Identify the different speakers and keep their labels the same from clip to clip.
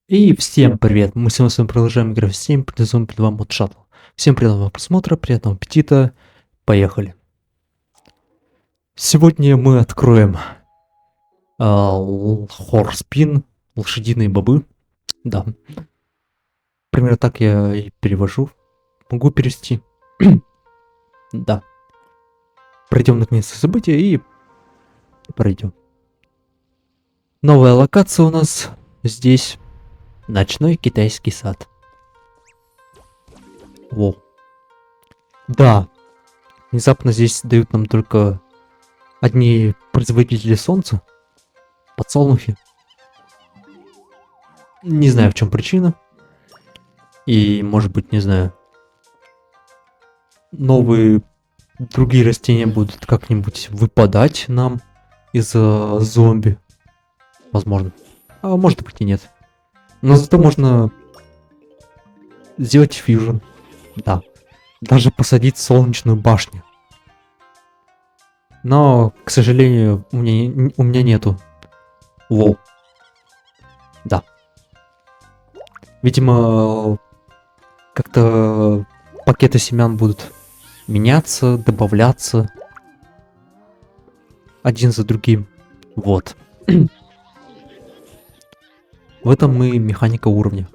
Speaker 1: И всем привет! Мы сегодня с вами продолжаем играть в 7 под названием 2 Mod Shuttle. Всем приятного просмотра, приятного аппетита. Поехали. Сегодня мы откроем хорспин, лошадиные бобы. Да. Примерно так я и перевожу. Могу перевести. Да. Пройдем наконец-то события и пройдем. Новая локация у нас здесь. Ночной китайский сад. Во. Да. Внезапно здесь дают нам только одни производители солнца, подсолнухи. Не знаю, в чем причина. И, может быть, не знаю, новые другие растения будут как-нибудь выпадать нам из-за зомби. Возможно. А может быть и нет. Но зато можно сделать фьюжн. Да. Даже посадить солнечную башню. Но, к сожалению, у меня нету. Воу. Да. Видимо, как-то пакеты семян будут меняться, добавляться один за другим. Вот. В этом мы механика уровня.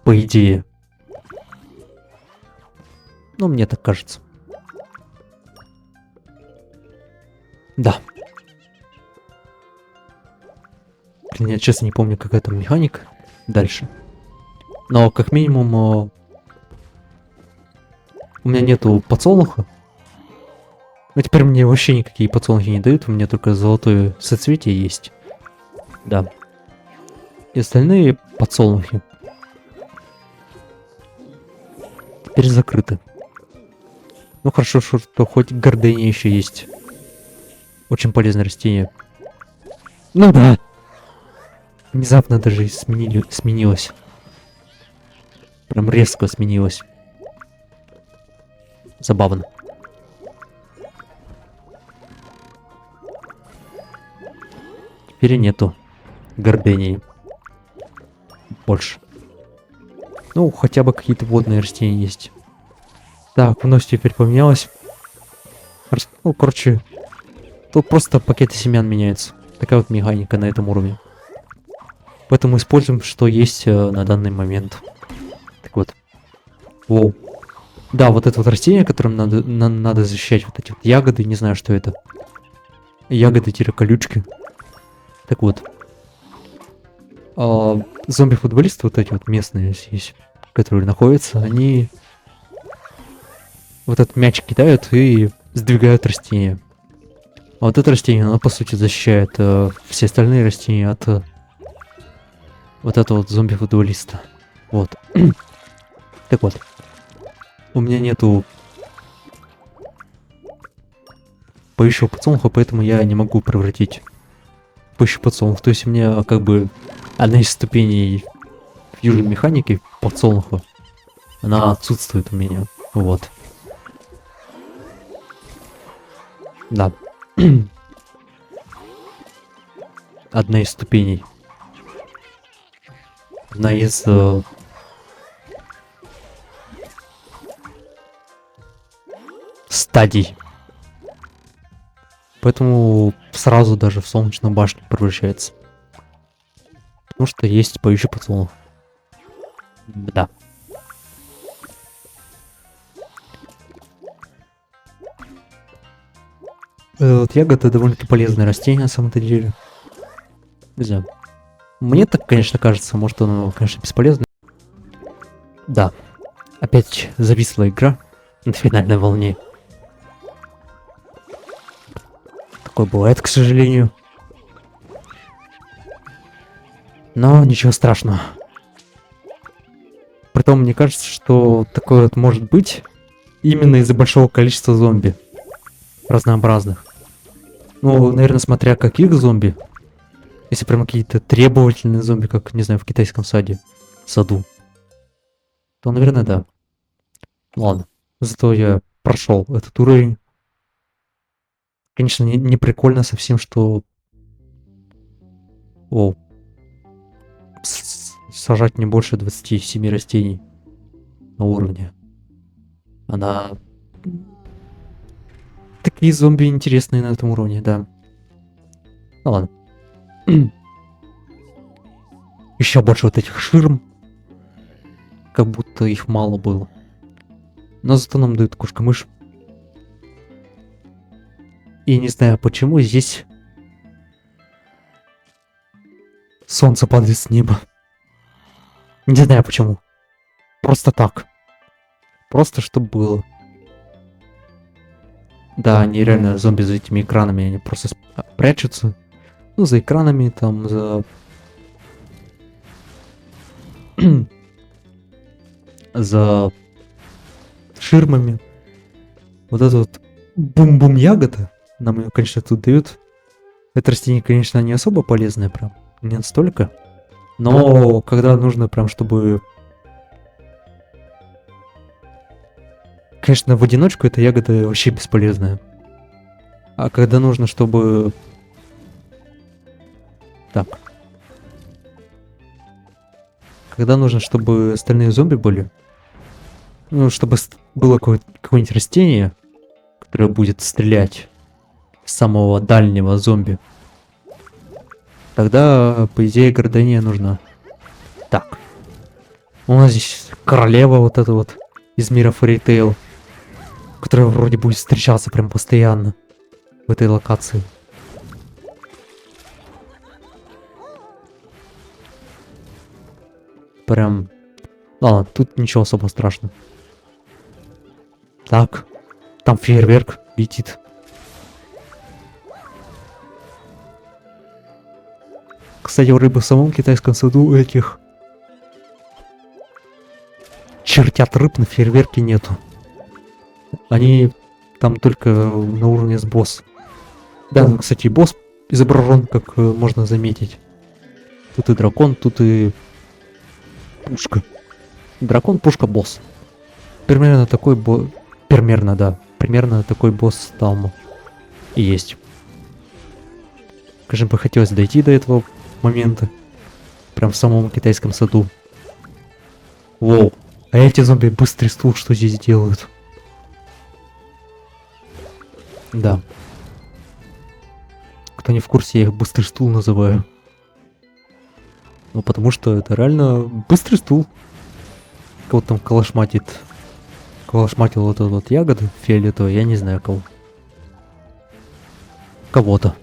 Speaker 1: По идее. Ну, мне так кажется. Да. Блин, я честно не помню, какая там механика дальше. Но, как минимум, у меня нету подсолнуха. Но теперь мне вообще никакие подсолнухи не дают. У меня только золотое соцветие есть. Да. И остальные подсолнухи теперь закрыты. Ну хорошо, что хоть гордыня еще есть. Очень полезное растение. Ну да. Внезапно даже сменилось. Прям резко сменилось. Забавно. Теперь нету гордынии. Больше. Ну, хотя бы какие-то водные растения есть. Так, вновь теперь поменялось. Ну, короче, тут просто пакеты семян меняются. Такая вот механика на этом уровне. Поэтому используем, что есть на данный момент. Так вот. Воу. Да, вот это вот растение, которым надо защищать вот эти вот ягоды. Не знаю, что это. Ягоды-колючки. Так вот. Зомби-футболисты, вот эти вот местные здесь, которые находятся, они вот этот мяч кидают и сдвигают растения. А вот это растение, оно по сути защищает все остальные растения от вот этого вот зомби-футболиста. Вот. Так вот. У меня нету поющего подсолнуха, поэтому я не могу превратить поющий подсолнух. То есть у меня как бы одна из ступеней фьюжн механики подсолнуха, она отсутствует у меня. Вот. Да. Одна из ступеней. Одна из стадий. Поэтому сразу даже в солнечную башню превращается. Потому что есть поющий подсолнух. Да. Вот ягода довольно-таки полезное растение на самом-то деле. Не знаю. Мне так, конечно, кажется, может оно, конечно, бесполезно. Да. Опять зависла игра на финальной волне. Такое бывает, к сожалению. Но ничего страшного. Притом, мне кажется, что такое вот может быть именно из-за большого количества зомби. Разнообразных. Ну, наверное, смотря каких зомби. Если прям какие-то требовательные зомби, как, не знаю, в китайском саду, то, наверное, да. Ладно. Зато я прошел этот уровень. Конечно, не прикольно совсем, что... О. сажать не больше 27 растений на уровне. Она... Такие зомби интересные на этом уровне, да. Ну ладно. Еще больше вот этих ширм. Как будто их мало было. Но зато нам дают кошка-мышь. И не знаю почему здесь солнце падает с неба. Не знаю почему. Просто так. Просто чтобы было. Да, они реально зомби за этими экранами. Они просто прячутся. Ну, за экранами, там, за... за ширмами. Вот это вот бум-бум ягода. Нам ее, конечно, тут дают. Это растение, конечно, не особо полезное, прям. Не настолько. Но когда нужно прям, чтобы... Конечно, в одиночку эта ягода вообще бесполезная. А когда нужно, чтобы... Так. Когда нужно, чтобы остальные зомби были... Ну, чтобы было какое-нибудь растение, которое будет стрелять с самого дальнего зомби. Тогда, по идее, гордыня нужна. Так. У нас здесь королева вот эта вот из мира Fairy Tail, которая вроде будет встречаться прям постоянно в этой локации. Прям... Ладно, тут ничего особо страшного. Так. Там фейерверк летит. Кстати, у рыбы в самом китайском саду этих чертят рыб на фейерверке нету. Они там только на уровне с босс. Да, ну, кстати, босс изображен, как можно заметить. Тут и дракон, тут и пушка. Дракон, пушка, босс. Примерно такой босс. Примерно, да. Примерно такой босс там и есть. Конечно, бы хотелось дойти до этого момента. Прям в самом китайском саду. Воу. А эти зомби быстрый стул что здесь делают? Да. Кто не в курсе, я их быстрый стул называю. Ну, потому что это реально быстрый стул. Кого там калашматит. Калашматил вот эту вот ягоду фиолетовую, я не знаю кого. Кого-то.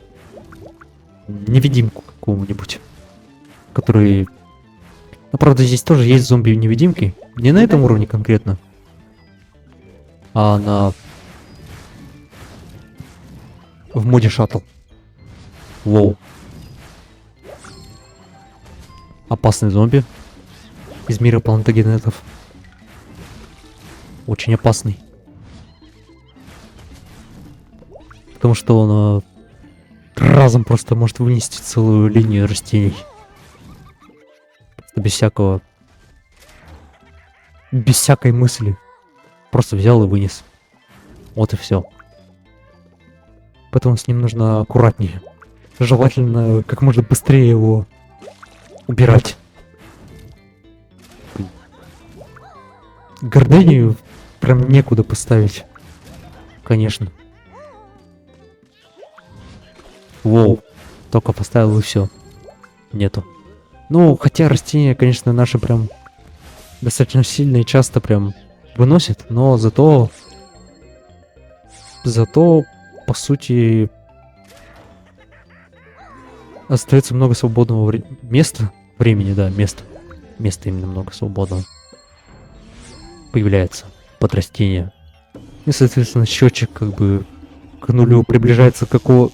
Speaker 1: Невидимку какого-нибудь. Который... Ну, правда, здесь тоже есть зомби-невидимки. Не на этом уровне конкретно. А на... В моде шаттл. Воу. Опасный зомби. Из мира плантагенетов. Очень опасный. Потому что он разом просто может вынести целую линию растений. Без всякого... Без всякой мысли. Просто взял и вынес. Вот и все. Поэтому с ним нужно аккуратнее. Желательно как можно быстрее его убирать. Гордыню прям некуда поставить. Конечно. Воу. Только поставил и все. Нету. Ну, хотя растения, конечно, наши прям достаточно сильно и часто прям выносят, но зато, по сути, остается много свободного места, времени, да, места именно много свободного появляется под растения. И, соответственно, счетчик как бы к нулю приближается. Какого...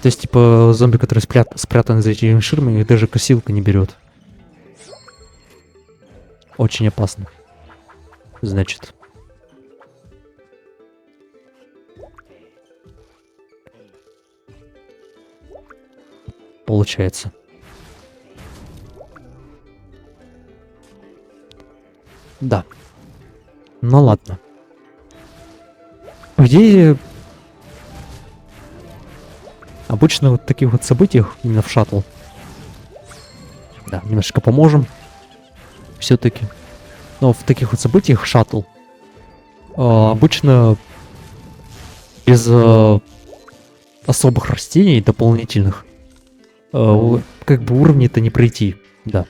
Speaker 1: То есть, типа, зомби, которые спрятаны за этими ширмами, их даже косилка не берет. Очень опасно. Значит. Получается. Да. Ну ладно. По идее, обычно вот в таких вот событиях, именно в шаттл, Да, немножко поможем. Все-таки. Но в таких вот событиях шаттл обычно без особых растений дополнительных как бы уровни-то не пройти. Да.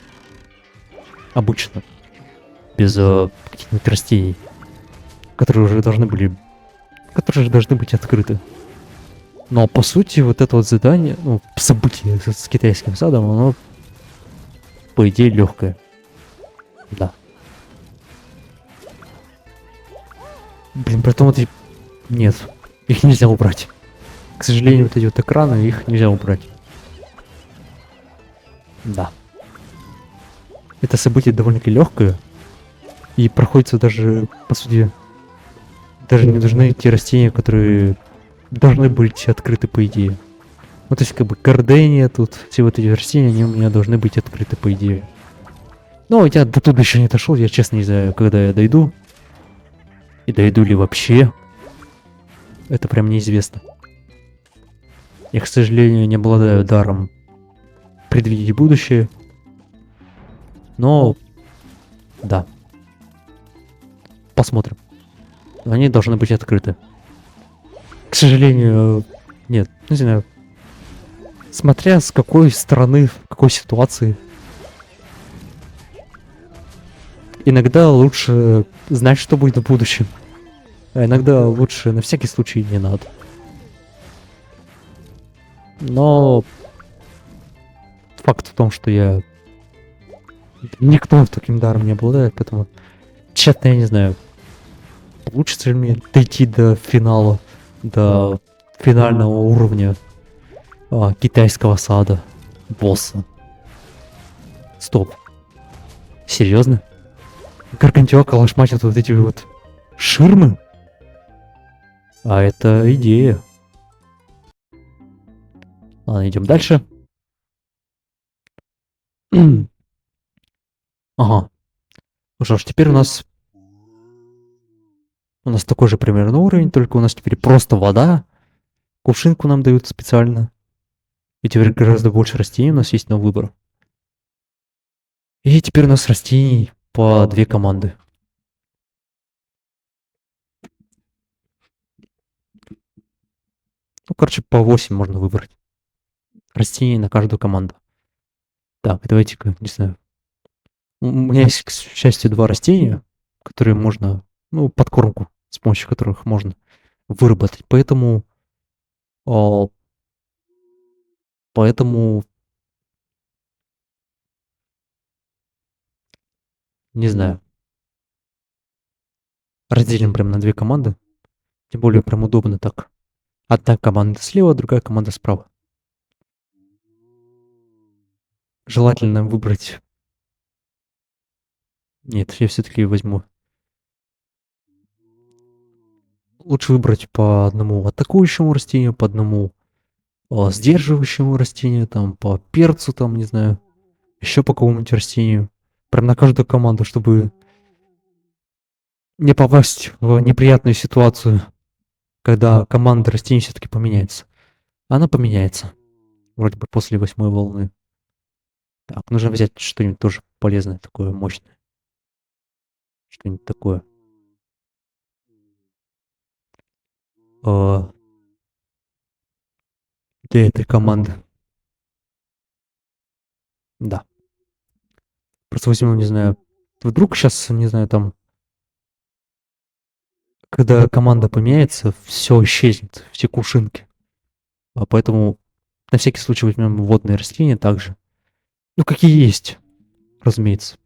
Speaker 1: Обычно. Без каких-нибудь растений, которые уже должны быть открыты. Но по сути вот это вот задание, ну, событие с китайским садом, оно по идее легкое. Да. Блин, при этом вот нет, их нельзя убрать. К сожалению, вот эти вот экраны, их нельзя убрать. Да. Это событие довольно-таки легкое. И проходится даже, по сути, даже не должны те растения, которые должны быть открыты по идее. Ну, то есть, как бы, гордения тут, все вот эти растения, они у меня должны быть открыты по идее. Но я до туда еще не дошел, я честно не знаю, когда я дойду. И дойду ли вообще. Это прям неизвестно. Я, к сожалению, не обладаю даром предвидеть будущее. Но, да. Посмотрим. Они должны быть открыты. К сожалению, нет, не знаю. Смотря с какой стороны, в какой ситуации. Иногда лучше знать, что будет в будущем. А иногда лучше на всякий случай не надо. Но факт в том, что никто таким даром не обладает, поэтому честно я не знаю, получится ли мне дойти до финала, до финального уровня китайского сада, босса. Стоп. Серьезно? Гаргантюа калашматит вот эти вот ширмы? А это идея. Ладно, идем дальше. Ага. Ну что ж, теперь у нас такой же примерно уровень, только у нас теперь просто вода. Кувшинку нам дают специально. И теперь гораздо больше растений у нас есть на выбор. И теперь у нас растений по 2 команды. Ну, короче, по 8 можно выбрать. Растений на каждую команду. Так, давайте-ка, не знаю. У меня есть, к счастью, 2 растения, которые можно, ну, подкормку, с помощью которых можно выработать. О, поэтому, не знаю, разделим прям на 2 команды. Тем более прям удобно так. Одна команда слева, другая команда справа. Желательно выбрать... Нет, я все-таки возьму. Лучше выбрать по одному атакующему растению, по одному сдерживающему растению, там, по перцу, там, не знаю, еще по какому-нибудь растению. Прям на каждую команду, чтобы не попасть в неприятную ситуацию, когда команда растений все-таки поменяется. Она поменяется. Вроде бы после 8-й волны. Так, нужно взять что-нибудь тоже полезное, такое мощное. Что-нибудь такое. Для этой команды. Да. Просто возьмем, не знаю, вдруг сейчас, не знаю, там, когда команда поменяется, все исчезнет, все кувшинки. Поэтому на всякий случай возьмем водные растения также. Ну, какие есть, разумеется.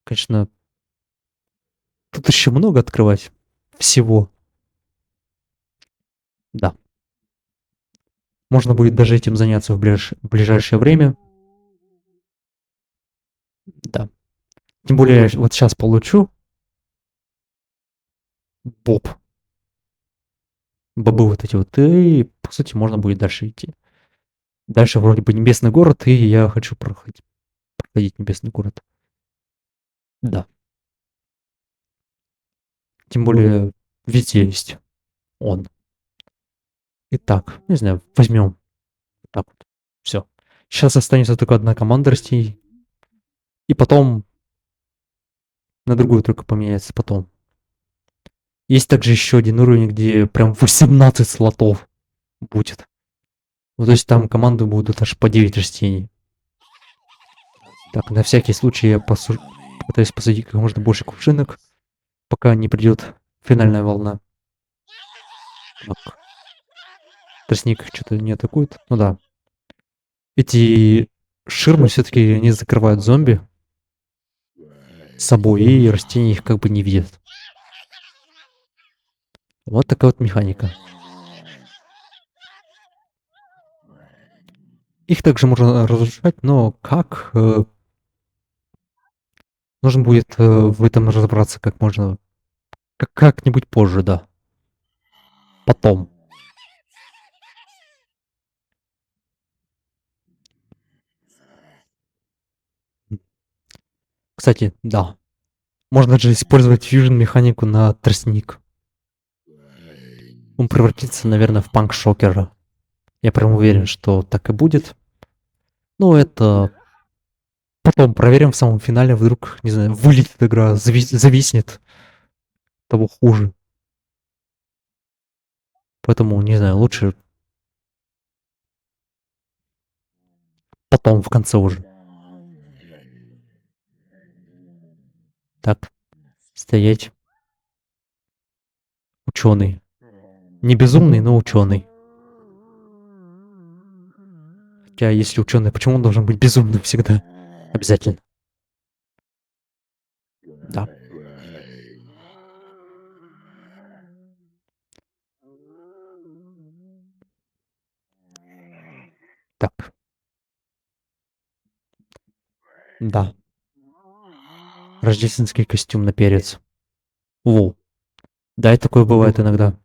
Speaker 1: Конечно, тут еще много открывать всего. Да. Можно будет даже этим заняться в ближайшее время. Да. Тем более, вот сейчас получу боб. Бобы вот эти вот. И, по сути, можно будет дальше идти. Дальше вроде бы небесный город, и я хочу проходить небесный город. Да. Тем более, везде есть он. Итак, не знаю, возьмем так вот. Все. Сейчас останется только одна команда растений. И потом на другую только поменяется потом. Есть также еще один уровень, где прям 18 слотов будет. Вот, то есть там команды будут аж по 9 растений. Так, на всякий случай я пытаюсь посадить как можно больше кувшинок, пока не придет финальная волна. Так. Тростник что-то не атакует. Ну да. Эти ширмы все-таки не закрывают зомби собой, и растения их как бы не видят. Вот такая вот механика. Их также можно разрушать, но как? Нужно будет в этом разобраться как можно... Как-нибудь позже, да. Потом. Кстати, да. Можно же использовать фьюжн механику на тростник. Он превратится, наверное, в панк-шокера. Я прям уверен, что так и будет. Ну, это... Потом проверим в самом финале, вдруг, не знаю, вылетит игра, зависнет. Того хуже. Поэтому, не знаю, лучше потом, в конце уже. Так, стоять. Ученый. Не безумный, но ученый. Хотя, если ученый, почему он должен быть безумным всегда? Обязательно. Да. Так. Да. Рождественский костюм на перец. Воу. Да, и такое бывает иногда.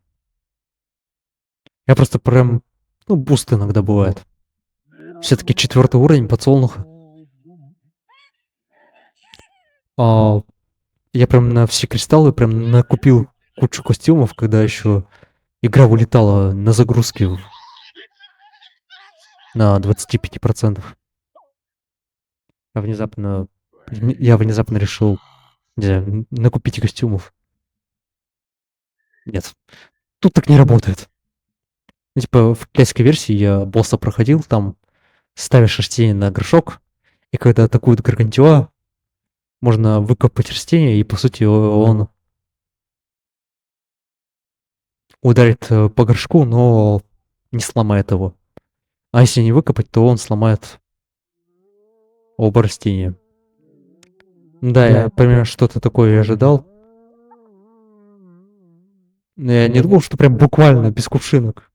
Speaker 1: Я просто прям... Ну, буст иногда бывает. Все-таки 4-й уровень подсолнуха. Я прям на все кристаллы прям накупил кучу костюмов, когда еще игра вылетала на загрузке на 25%. Я внезапно решил, не знаю, накупить костюмов. Нет, тут так не работает. Ну, типа в классической версии я босса проходил, там ставишь растение на горшок, и когда атакует гаргантюа, можно выкопать растение, и по сути он ударит по горшку, но не сломает его. А если не выкопать, то он сломает оба растения. Да, я примерно что-то такое и ожидал. Но я не думал, что прям буквально без кувшинок.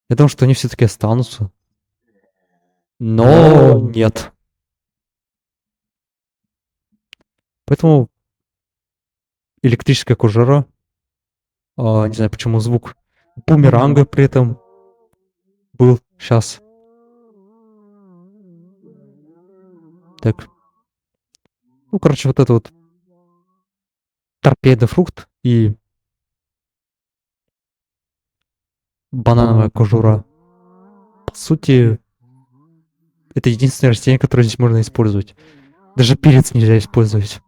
Speaker 1: Я думал, что они все-таки останутся. Но нет. Поэтому электрическая кожура. Не знаю, почему звук бумеранга при этом был сейчас. Так. Ну, короче, вот это вот торпедо-фрукт и банановая кожура. По сути, это единственное растение, которое здесь можно использовать. Даже перец нельзя использовать.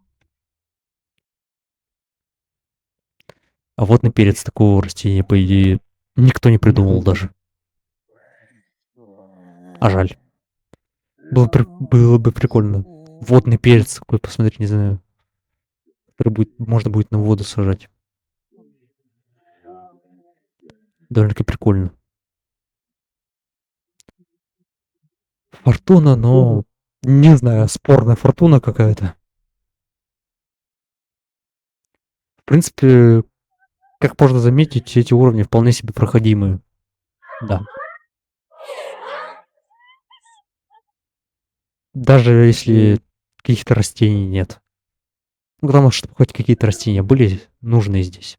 Speaker 1: А водный перец такого растения, по идее, никто не придумал даже. А жаль. Было бы прикольно. Водный перец такой, посмотреть, не знаю. Который можно будет на воду сажать. Довольно-таки прикольно. Фортуна, но... Не знаю, спорная фортуна какая-то. В принципе, как можно заметить, эти уровни вполне себе проходимые. Да. Даже если каких-то растений нет. Ну, потому что хоть какие-то растения были нужные здесь.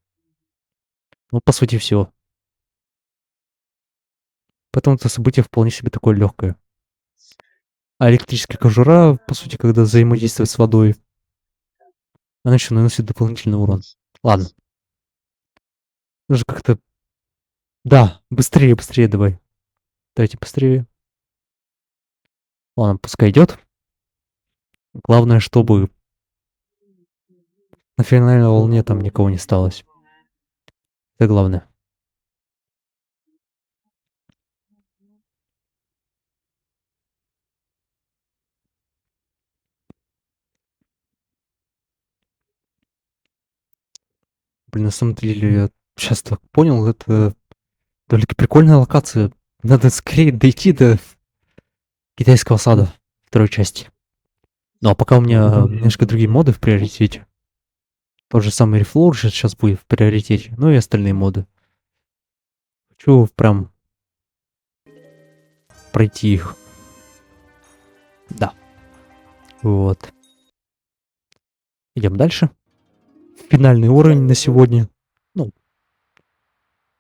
Speaker 1: Ну, по сути, все. Поэтому это событие вполне себе такое легкое. А электрическая кожура, по сути, когда взаимодействует с водой, она еще наносит дополнительный урон. Ладно. Нужно как-то... Да, быстрее, быстрее давай. Давайте быстрее. Ладно, пускай идет. Главное, чтобы на финальной волне там никого не осталось. Это главное. Блин, на самом деле, я сейчас так понял, это довольно прикольная локация. Надо скорее дойти до китайского сада второй части. Ну а пока у меня немножко другие моды в приоритете. Тот же самый Reflow сейчас будет в приоритете. Ну и остальные моды. Хочу прям пройти их. Да. Вот. Идем дальше. Финальный уровень на сегодня. Ну,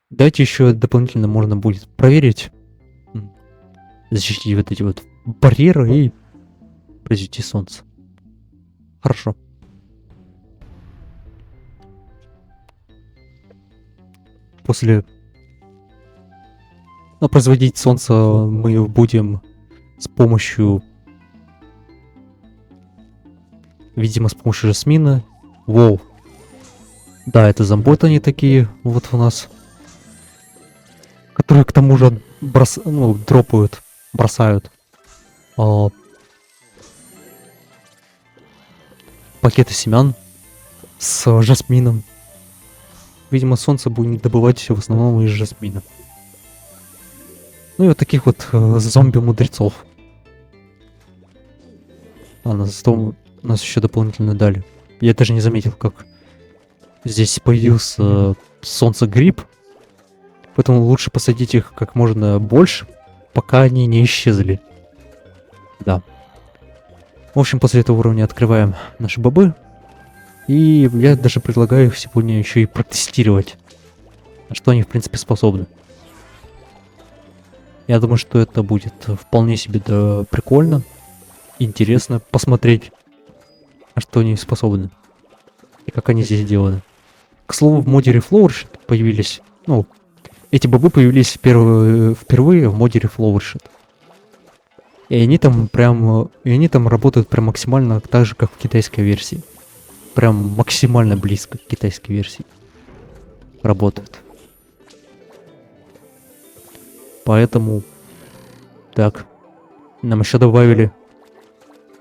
Speaker 1: дайте еще дополнительно можно будет проверить. Защитить вот эти вот барьеры и произвести солнце. Хорошо. После... Но производить солнце мы будем с помощью... Видимо, с помощью жасмина. Воу. Да, это зомботы они такие вот у нас. Которые к тому же дропают, бросают. Пакеты семян с жасмином. Видимо, солнце будем добывать в основном из жасмина. Ну и вот таких вот зомби-мудрецов. Зато нас еще дополнительно дали. Я даже не заметил, как здесь появился солнце-гриб. Поэтому лучше посадить их как можно больше, пока они не исчезли. Да. В общем, после этого уровня открываем наши бобы. И я даже предлагаю их сегодня еще и протестировать. На что они, в принципе, способны. Я думаю, что это будет вполне себе прикольно. Интересно посмотреть, на что они способны. И как они здесь сделаны. К слову, в моде Reflowershed появились... Ну, эти бобы появились впервые в моде Reflowershed. И они там работают прям максимально так же, как в китайской версии. Прям максимально близко к китайской версии работают. Поэтому... Так. Нам еще добавили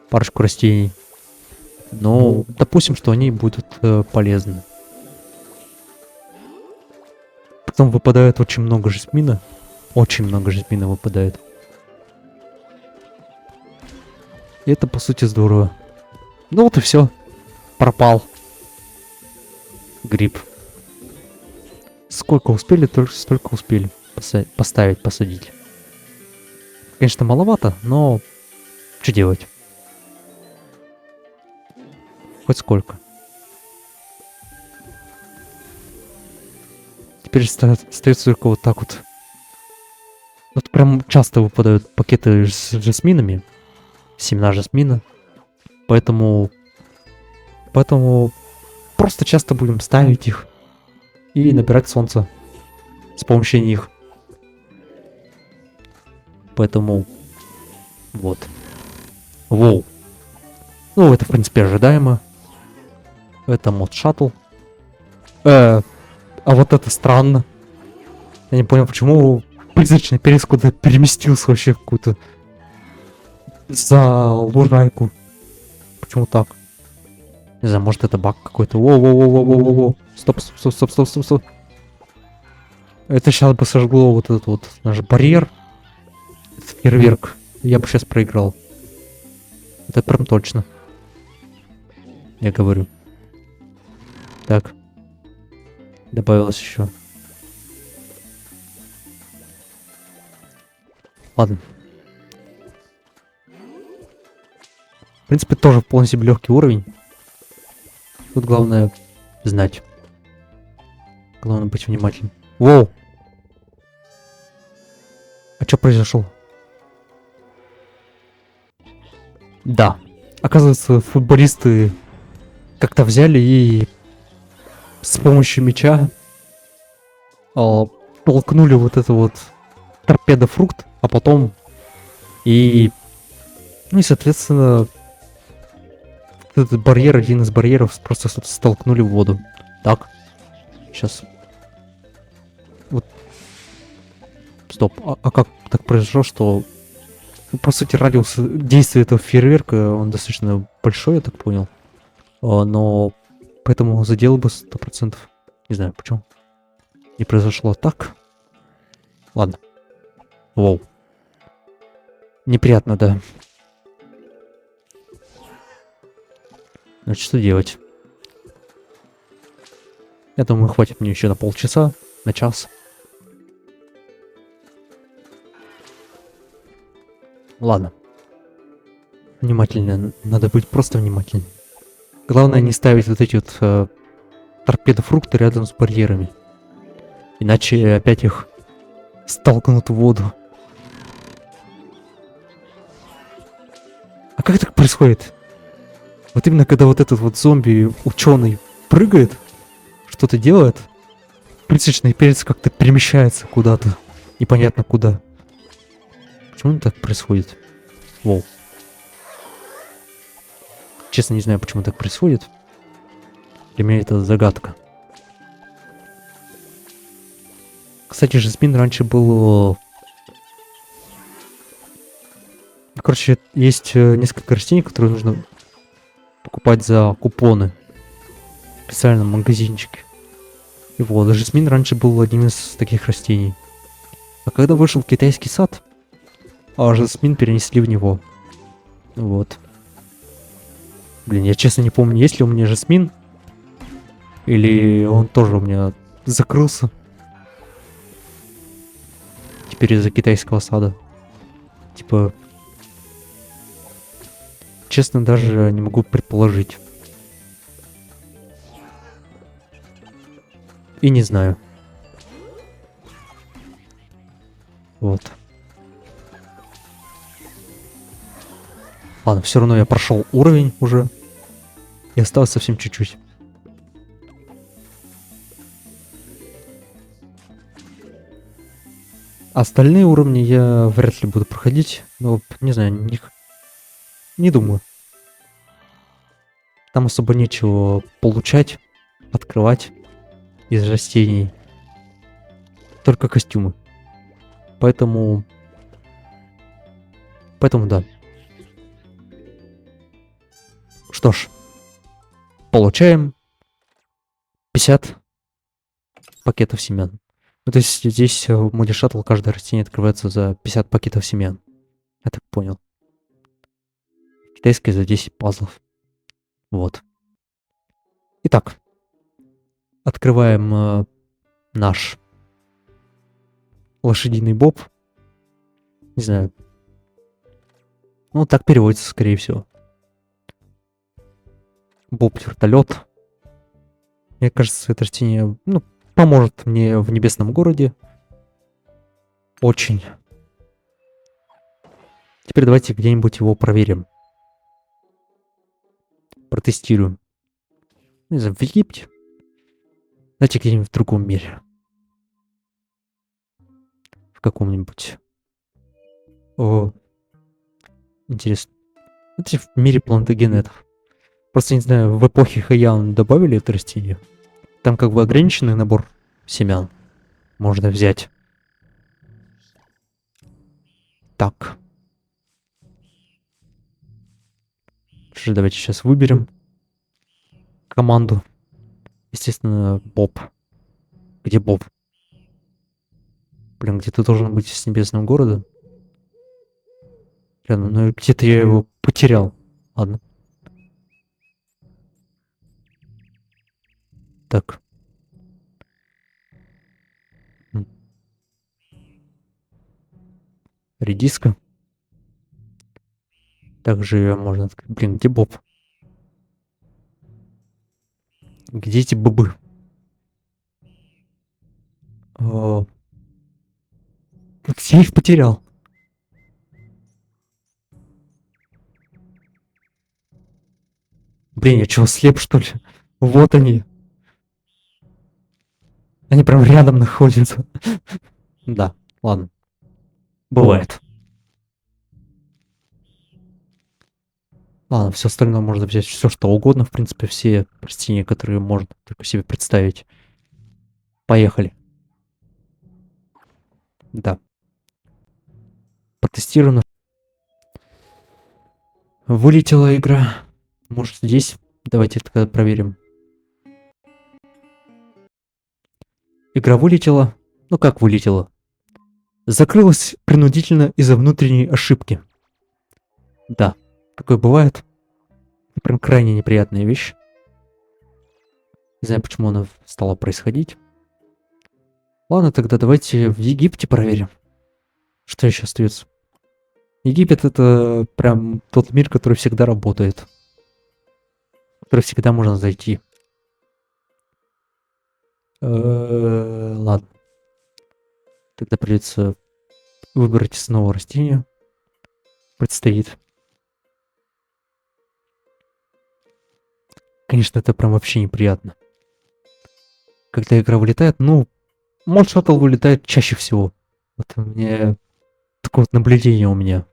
Speaker 1: парочку растений. Но допустим, что они будут полезны. Потом выпадает очень много жасмина. Очень много жасмина выпадает. И это, по сути, здорово. Ну вот и все. Пропал. Гриб. Сколько успели, только столько успели поставить, посадить. Конечно, маловато, но что делать? Хоть сколько. Теперь остается только вот так вот. Вот прям часто выпадают пакеты с жасминами. Семена жасмина. Поэтому просто часто будем ставить их и набирать солнце с помощью них. Поэтому вот. Воу. Ну, это, в принципе, ожидаемо. Это мод шаттл. А вот это странно. Я не понял, почему призрачный перец куда переместился вообще в какую-то за лужайку. Почему так? Не знаю, может это баг какой-то. Воу-воу-воу-воу-воу-воу. Стоп, стоп, стоп, стоп, стоп, стоп. Это сейчас бы сожгло вот этот вот наш барьер. Этот фейерверк. Я бы сейчас проиграл. Это прям точно. Я говорю. Так. Добавилось еще. Ладно. В принципе, тоже вполне себе легкий уровень. Тут главное знать. Главное быть внимательным. Воу! А что произошло? Да. Оказывается, футболисты как-то взяли и с помощью мяча толкнули вот это вот торпедо-фрукт, а потом и Ну и, соответственно, этот барьер, один из барьеров, просто столкнули в воду. Так, сейчас. Вот. Стоп, а как так произошло, что... Ну, по сути, радиус действия этого фейерверка, он достаточно большой, я так понял. Но поэтому задел бы 100%. Не знаю, почему не произошло так. Ладно. Воу. Неприятно, да. Значит, что делать? Я думаю, хватит мне еще на полчаса, на час. Ладно. Внимательно. Надо быть просто внимательным. Главное не ставить вот эти вот торпедо-фрукты рядом с барьерами. Иначе опять их столкнут в воду. А как так происходит? Вот именно когда вот этот вот зомби-ученый прыгает, что-то делает, призрачный перец как-то перемещается куда-то. Непонятно куда. Почему так происходит? Воу. Честно, не знаю, почему так происходит. Для меня это загадка. Кстати, жасмин раньше был... Короче, есть несколько растений, которые нужно покупать за купоны. В специальном магазинчике. И вот, жасмин раньше был одним из таких растений. А когда вышел китайский сад, жасмин перенесли в него. Вот. Блин, я честно не помню, есть ли у меня жасмин. Или он тоже у меня закрылся. Теперь из-за китайского сада. Типа... Честно, даже не могу предположить. И не знаю. Вот. Ладно, все равно я прошел уровень уже. И осталось совсем чуть-чуть. Остальные уровни я вряд ли буду проходить. Но, не знаю, не думаю. Там особо нечего получать, открывать из растений. Только костюмы. Поэтому да. Что ж. Получаем 50 пакетов семян. Ну, то есть здесь в моде шаттл каждое растение открывается за 50 пакетов семян. Я так понял. Китайское за 10 пазлов. Вот. Итак. Открываем наш лошадиный боб. Не знаю. Ну, так переводится, скорее всего. Боб-вертолет. Мне кажется, это растение, ну, поможет мне в небесном городе. Очень. Теперь давайте где-нибудь его проверим. Протестируем. Не знаю, в Египте. Давайте где-нибудь в другом мире. В каком-нибудь. О, интересно. Это в мире плантагенетов. Просто не знаю, в эпохе Хаян добавили это растение. Там как бы ограниченный набор семян можно взять. Так. Что ж, давайте сейчас выберем команду. Естественно, Боб. Где Боб? Блин, где-то должен быть с небесного города. Блин, ну где-то я его потерял. Ладно. Так. Редиска. Также можно открыть. Блин, где Боб? Где эти бобы? О, где я их потерял? Блин, я чего, слеп, что ли? Вот они. Они прям рядом находятся. Да, ладно. Бывает. Ладно, все остальное можно взять все что угодно, в принципе, все растения, которые можно только себе представить. Поехали. Да. Протестировано. Вылетела игра. Может, здесь? Давайте тогда проверим. Игра вылетела. Ну как вылетела? Закрылась принудительно из-за внутренней ошибки. Да, такое бывает. Прям крайне неприятная вещь. Не знаю, почему она стала происходить. Ладно, тогда давайте в Египте проверим. Что еще остается? Египет — это прям тот мир, который всегда работает. В который всегда можно зайти. Ладно. Тогда придется выбрать снова растение. Предстоит. Конечно, это прям вообще неприятно. Когда игра вылетает, ну, Мод Shuttle вылетает чаще всего. Вот мне такое вот наблюдение у меня.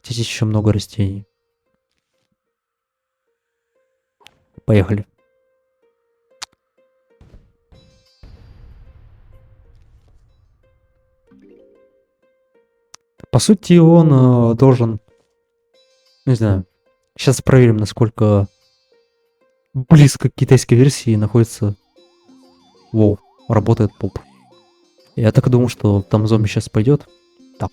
Speaker 1: Здесь еще много растений. Поехали. По сути, он должен... Не знаю. Сейчас проверим, насколько близко к китайской версии находится... Воу, работает поп. Я так думаю, что там зомби сейчас пойдет. Так.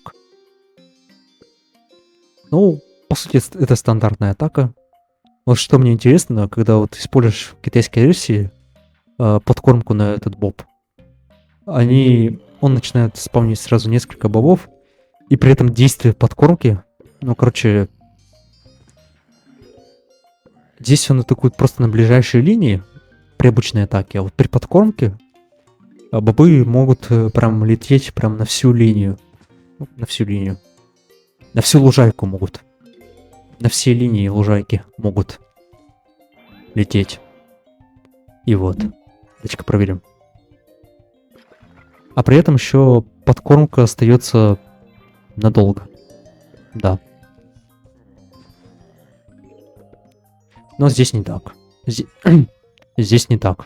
Speaker 1: Ну, по сути, это стандартная атака. Вот что мне интересно, когда вот используешь в китайской версии подкормку на этот боб, он начинает спавнить сразу несколько бобов, и при этом действие подкормки, ну, короче, здесь он атакует просто на ближайшие линии при обычной атаке, а вот при подкормке бобы могут прям лететь прям на всю линию. Ну, на всю линию. На всю лужайку могут. На все линии лужайки могут лететь. И вот. Давайте-ка проверим. А при этом еще подкормка остается надолго. Да. Но здесь не так. Здесь не так.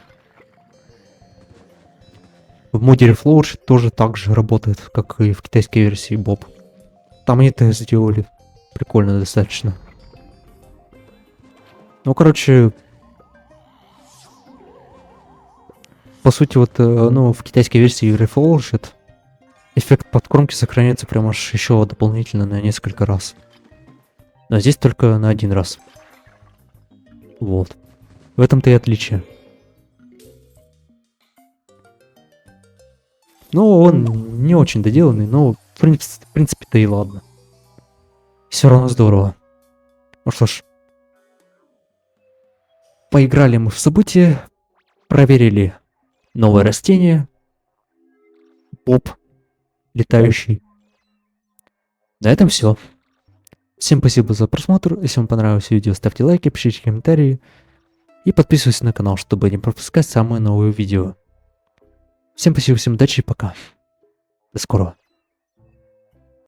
Speaker 1: В моде Reflow тоже так же работает, как и в китайской версии Боб. Там они это сделали. Прикольно достаточно. Ну, короче... По сути, вот, ну, в китайской версии Reflow эффект подкормки сохраняется прям аж еще дополнительно на несколько раз. Но здесь только на один раз. Вот. В этом-то и отличие. Ну, он не очень доделанный, но в принципе-то и ладно. Все равно здорово. Ну что ж. Поиграли мы в события, проверили новое растение. Боб летающий. На этом все. Всем спасибо за просмотр. Если вам понравилось видео, ставьте лайки, пишите комментарии. И подписывайтесь на канал, чтобы не пропускать самые новые видео. Всем спасибо, всем удачи и пока. До скорого.